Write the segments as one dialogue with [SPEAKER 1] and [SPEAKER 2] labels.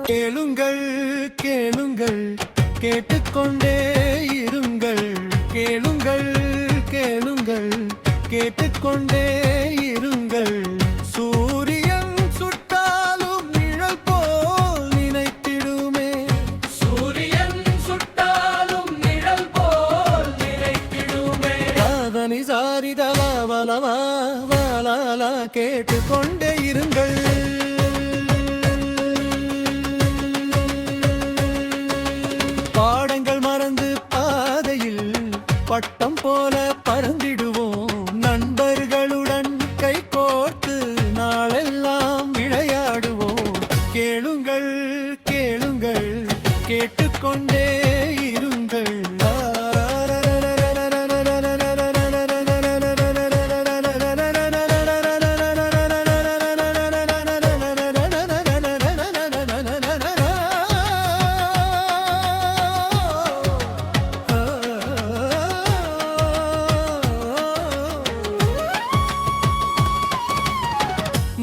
[SPEAKER 1] கேளுங்கள் கேளுங்கள் கேட்டுக்கொண்டே இருங்கள் கேளுங்கள் கேளுங்கள் கேட்டுக்கொண்டே இருங்கள் சூரியன் சுட்டாலும் நிழல் போல் நினைத்திடுமே
[SPEAKER 2] சூரியன் சுட்டாலும் நிழல் போல் நினைத்திடுமே
[SPEAKER 1] காதனி சாரிதவா வலவா வலாலா கேட்டுக்கொண்டே இருங்கள் பாடங்கள் மறந்து பாதையில் பட்டம் போல பறந்திடுவோம் நண்பர்களுடன் கை கோர்த்து நாளெல்லாம் விளையாடுவோம் கேளுங்கள் கேளுங்கள் கேட்டுக்கொண்டே இருங்கள்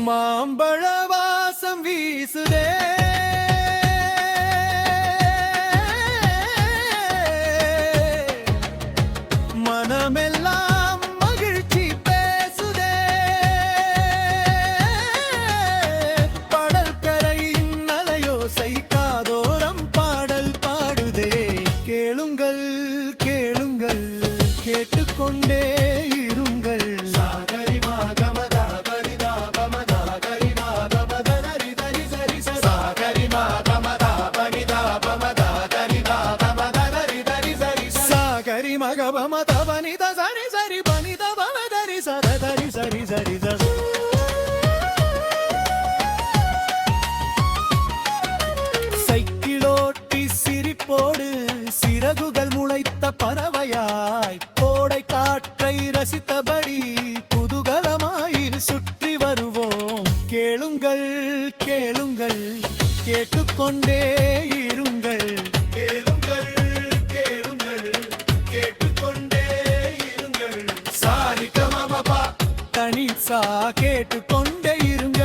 [SPEAKER 1] மாம்பழ வாசம் வீசுதே மனமெல்லாம் மகிழ்ச்சி பேசுதே படற்கரையின் அலையோசை காதோரம் பாடல் பாடுதே கேளுங்கள் கேளுங்கள் கேட்டுக்கொண்டே இருங்கள் மகபம தவனித சரி சரி பனித பவதரி சதரி சரி சரி சைக்கிளோட்டி சிரிப்போடு சிறகுகள் முளைத்த பறவையாய் கோடை காற்றை ரசித்தபடி குதூகலமாய் சுற்றி வருவோம் கேளுங்கள் கேளுங்கள் கேட்டுக்கொண்டே இருங்கள் கேளுங்கள் கேளுங்கள் கேட்டுக்கொண்டே இருங்கள் சாரிகமபா தனிசா கேட்டுக்கொண்டே இருங்கள்